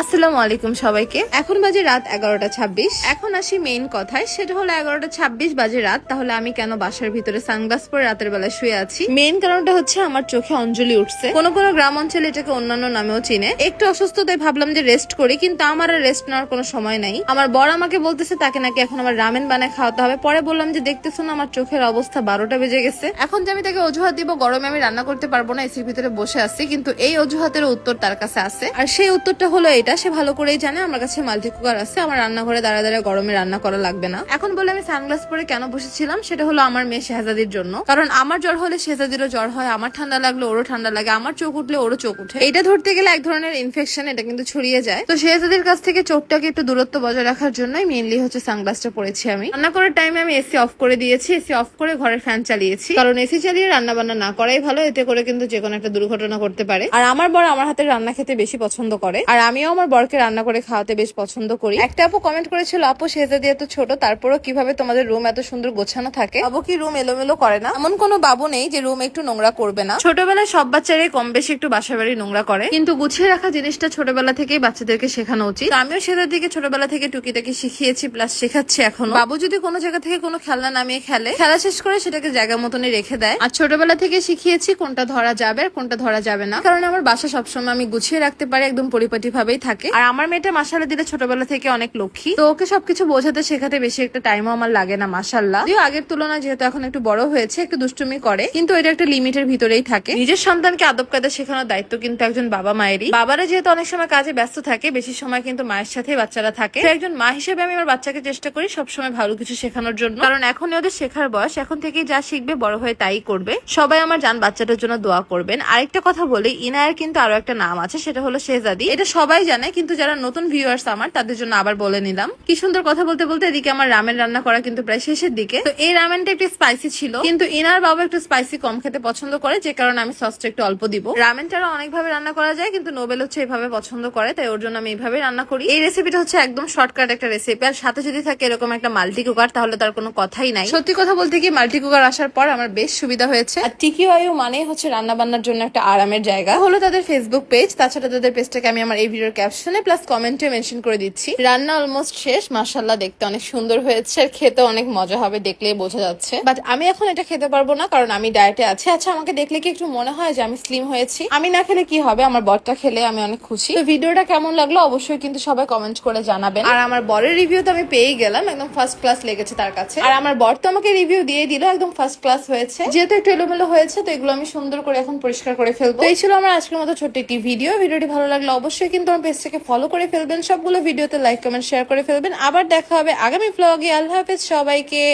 আসসালামু আলাইকুম সবাইকে। এখন বাজে রাত 11:26। এখন আসি মেইন কথায়, সেটা হলো 11:26 বাজে রাত, তাহলে আমি কেন বাসার ভিতরে সানগ্লাস পরে রাতের বেলা শুয়ে আছি? মেইন কারণটা হচ্ছে আমার চোখে অঞ্জলি উঠছে। কোনো গ্রাম অঞ্চলে এটাকে অন্যান্য নামেও চিনে। একটু অসুস্থ, তাই ভাবলাম যে রেস্ট করি, কিন্তু আমার আর রেস্ট নেওয়ার কোনো সময় নাই। আমার বর আমাকে বলতেছে তাকে নাকি এখন আমার রামেন বানায় খাওয়াতে হবে। পরে বললাম যে দেখতেছো না আমার চোখের অবস্থা, 12টা বেজে গেছে। এখন যে আমি তাকে অজুহাত দিব গরমে আমি রান্না করতে পারবো না, এসির ভিতরে বসে আছি, কিন্তু এই অজুহাতের উত্তর তার কাছে আছে। আর সেই উত্তরটা হলো এটা, সে ভালো করেই জানে আমার কাছে মাল্টি কুকার আছে, আমার রান্নাঘরে দাঁড়া দাঁড়া গরমে রান্না করা লাগবে না। এখন বলে আমি সানগ্লাস পরে কেন বসেছিলাম, সেটা হলো আমার মেয়ে শেহজাদির জন্য। কারণ আমার জ্বর হলে শেহজাদিরও জ্বর হয়, আমার ঠান্ডা লাগলে ওরও ঠান্ডা লাগে, আমার চোখ উঠলে ওরও চোখ উঠে। এটা ধরতে গেলে এক ধরনের ইনফেকশন, এটা কিন্তু ছড়িয়ে যায়। তো শেহজাদির কাছ থেকে চোখটাকে একটু দূরত্ব বজায় রাখার জন্যই মেইনলি হচ্ছে সানগ্লাসটা পরেছি। আমি রান্না করার টাইমে আমি এসি অফ করে দিয়েছি, এসি অফ করে ঘরের ফ্যান চালিয়েছি, কারণ এসি চালিয়ে রান্না বান্না না করাই ভালো, এতে করে কিন্তু যে কোনো একটা দুর্ঘটনা করতে পারে। আর আমার বর আমার হাতে রান্না খেতে বেশি পছন্দ করে, আর আমিও আমার বরকে রান্না করে খাওয়াতে বেশ পছন্দ করি। একটা আপু কমেন্ট করেছিল, আপু শেহজাদি এত ছোট, তারপরও কিভাবে তোমাদের রুম এত সুন্দর গোছানো থাকে? বাবু কি রুম এলোমেলো করে না? এমন কোনো বাবু নেই যে রুম একটু নোংরা করবে না। ছোটবেলায় সব বাচ্চারাই কম বেশি একটু বাসা বাড়ি নোংরা করে, কিন্তু গুছিয়ে রাখা জিনিসটা ছোটবেলা থেকেই বাচ্চাদেরকে শেখানো উচিত। আমিও শেহজাদিকে ছোটবেলা থেকে টুকিটাকি শিখিয়েছি, প্লাস শেখাচ্ছি এখনো। বাবু যদি কোনো জায়গা থেকে কোনো খেলনা নামিয়ে খেলে, খেলা শেষ করে সেটাকে জায়গা মতনই রেখে দেয়। আর ছোটবেলা থেকে শিখিয়েছি কোনটা ধরা যাবে আর কোনটা ধরা যাবে না, কারণ আমার বাসা সবসময় আমি গুছিয়ে রাখতে পারি, একদম পরিপাটি ভাবেই থাকে। আর আমার মেয়েটা মাশাআল্লাহ দিলে ছোটবেলা থেকে অনেক লক্ষ্মী, তো ওকে সবকিছু বোঝাতে শেখাতে বেশি একটা টাইমও আমার লাগে না মাশাআল্লাহ। যদিও আগের তুলনায় যেহেতু এখন একটু বড় হয়েছে, একটু দুষ্টুমি করে, কিন্তু এটা একটা লিমিটের ভিতরেই থাকে। নিজের সন্তানকে আদব কায়দা শেখানোর দায়িত্ব কিন্তু একজন বাবা মায়েরই। বাবারা যেহেতু অনেক সময় কাজে ব্যস্ত থাকে, বেশি সময় কিন্তু মায়ের সাথে বাচ্চারা থাকে, তো একজন মা হিসেবে আমি আমার বাচ্চাকে চেষ্টা করি সবসময় ভালো কিছু শেখানোর জন্য, কারণ এখন ওদের শেখার বয়স, এখন থেকেই যা শিখবে বড় হয়ে তাই করবে। সবাই আমার জান বাচ্চাটার জন্য দোয়া করবেন। আরেকটা কথা বলি, ইনায়ের কিন্তু আরো একটা নাম আছে, সেটা হলো শেহজাদি। এটা সবাই জানে, কিন্তু যারা নতুন ভিউয়ার্স আমার তাদের জন্য আবার বলে নিলাম। কি সুন্দর কথা বলতে বলতে এদিকে আমার রামেন রান্না করা কিন্তু প্রায় শেষের দিকে। তো এই রামেনটা একটু স্পাইসি ছিল, কিন্তু ইনার বাবা একটু স্পাইসি কম খেতে পছন্দ করে, যে কারণে আমি সসটা একটু অল্প দিব। রামেনটারও অনেকভাবে রান্না করা যায়, কিন্তু নোবেল হচ্ছে এইভাবে পছন্দ করে, তাই ওর জন্য আমি এইভাবে রান্না করি। এই রেসিপিটা হচ্ছে একদম শর্টকাট একটা রেসিপি, আর সাথে যদি থাকে এরকম একটা মাল্টি কুকার, তাহলে তার কোনো কথাই নাই। সত্যি কথা বলতে কি, মাল্টি কুকার আসার পর আমার বেশ সুবিধা হয়েছে। আর টিকিওয়াইউ মানে হচ্ছে রান্না বান্নার জন্য একটা আরামের জায়গা। হলো তাদের ফেসবুক পেজ, তাছাড়া তাদের পেজটাকে আমি আমার এই ভিডিওর ক্যাপশনে প্লাস কমেন্টে মেনশন করে দিচ্ছি। রান্না অলমোস্ট শেষ, মাশাআল্লাহ দেখতে অনেক সুন্দর হয়েছে, আর খেতে অনেক মজা হবে, দেখলেই বোঝা যাচ্ছে। বাট আমি এখন এটা খেতে পারবো না, কারণ আমি ডায়েটে আছি। আচ্ছা, আমাকে দেখলে কি একটু মনে হয় যে আমি স্লিম হয়েছি? আমি না খেলে কি হবে, আমার বরটা খেলে আমি অনেক খুশি। তো ভিডিওটা কেমন লাগলো অবশ্যই কিন্তু সবাই কমেন্ট করে জানাবেন। আর আমার বরের রিভিউ তো আমি পেয়ে গেলাম, একদম ফার্স্ট ক্লাস লেগেছে তার কাছে। আর আমার বর তো আমাকে রিভিউ দিয়ে দিল, একদম ফার্স্ট ক্লাস হয়েছে। যেহেতু একটু এলোমেলো হয়েছে, তো এগুলো আমি সুন্দর করে এখন পরিষ্কার করে ফেলবো। এই ছিল আমার আজকের মতো ছোট্ট একটি ভিডিও। ভিডিওটি ভালো লাগলে অবশ্যই কিন্তু আমার পেজটাকে ফলো করে ফেলবেন, সবগুলো ভিডিওতে লাইক কমেন্ট শেয়ার করে ফেলবেন। আবার দেখা হবে আগামী ব্লগে। আল্লাহ হাফেজ সবাইকে।